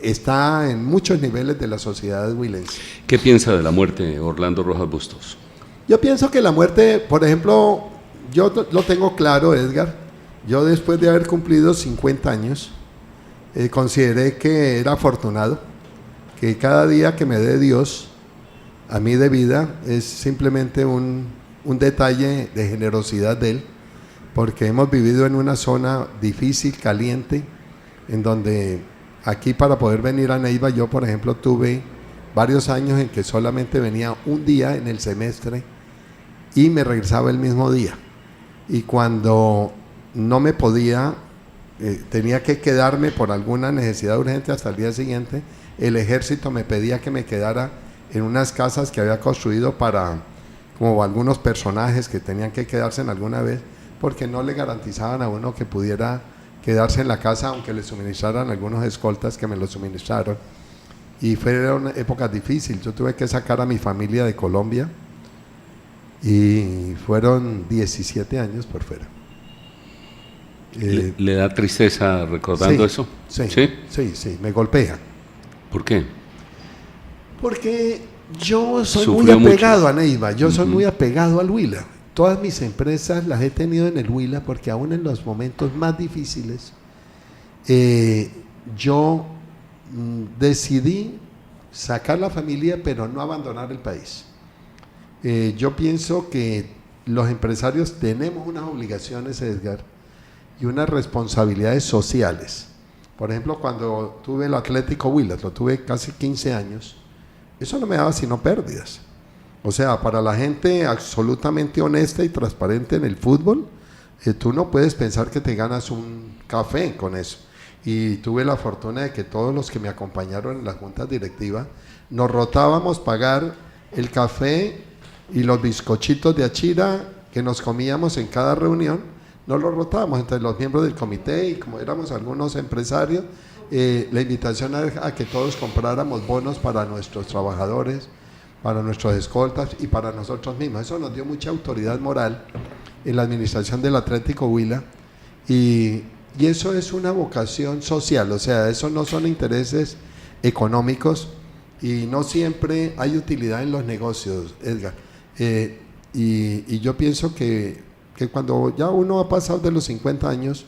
está en muchos niveles de la sociedad huilense. ¿Qué piensa de la muerte, Orlando Rojas Bustos? Yo pienso que la muerte, por ejemplo, yo lo tengo claro, Edgar. Yo, después de haber cumplido 50 años, consideré que era afortunado, que cada día que me dé Dios a mí de vida es simplemente un detalle de generosidad de Él, porque hemos vivido en una zona difícil, caliente, en donde aquí, para poder venir a Neiva, yo, por ejemplo, tuve varios años en que solamente venía un día en el semestre y me regresaba el mismo día. Y cuando no me podía, tenía que quedarme por alguna necesidad urgente hasta el día siguiente, el ejército me pedía que me quedara en unas casas que había construido para como algunos personajes que tenían que quedarse en alguna vez, porque no le garantizaban a uno que pudiera quedarse en la casa, aunque le suministraran algunos escoltas que me lo suministraron. Y fueron épocas difíciles. Yo tuve que sacar a mi familia de Colombia y fueron 17 años por fuera. ¿Le da tristeza recordando eso? Sí, me golpea. ¿Por qué? Porque yo soy Sufrió muy apegado mucho a Neiva, yo soy muy apegado al Huila. Todas mis empresas las he tenido en el Huila porque aún en los momentos más difíciles yo decidí sacar la familia pero no abandonar el país. Yo pienso que los empresarios tenemos unas obligaciones, Edgar, y unas responsabilidades sociales. Por ejemplo, cuando tuve el Atlético Huila, lo tuve casi 15 años, eso no me daba sino pérdidas. O sea, para la gente absolutamente honesta y transparente en el fútbol, tú no puedes pensar que te ganas un café con eso. Y tuve la fortuna de que todos los que me acompañaron en las juntas directivas nos rotábamos pagar el café y los bizcochitos de achira que nos comíamos en cada reunión, nos los rotábamos entre los miembros del comité, y como éramos algunos empresarios, la invitación era a que todos compráramos bonos para nuestros trabajadores, para nuestros escoltas y para nosotros mismos. Eso nos dio mucha autoridad moral en la administración del Atlético Huila, y eso es una vocación social. O sea, eso no son intereses económicos, y no siempre hay utilidad en los negocios, Edgar. Y yo pienso que cuando ya uno ha pasado de los 50 años,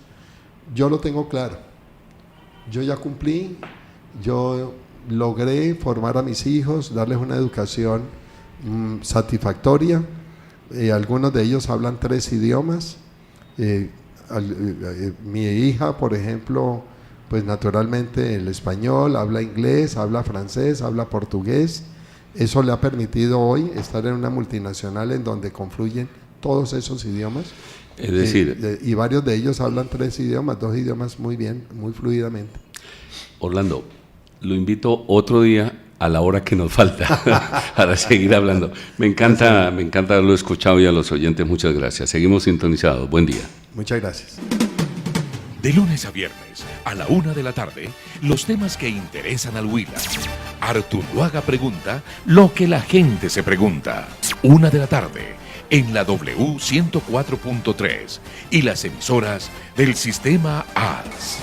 yo lo tengo claro. Yo ya cumplí, yo logré formar a mis hijos, darles una educación satisfactoria. Algunos de ellos hablan 3 idiomas. Mi hija, por ejemplo, pues naturalmente el español, habla inglés, habla francés, habla portugués. Eso le ha permitido hoy estar en una multinacional en donde confluyen todos esos idiomas. Es decir, y varios de ellos hablan 3 idiomas, 2 idiomas muy bien, muy fluidamente. Orlando, lo invito otro día a la hora que nos falta para seguir hablando. Me encanta haberlo escuchado, y a los oyentes muchas gracias. Seguimos sintonizados. Buen día. Muchas gracias. De lunes a viernes, a la 1 de la tarde, los temas que interesan al Huila. Artunduaga pregunta lo que la gente se pregunta. 1 de la tarde, en la W 104.3 y las emisoras del Sistema AS.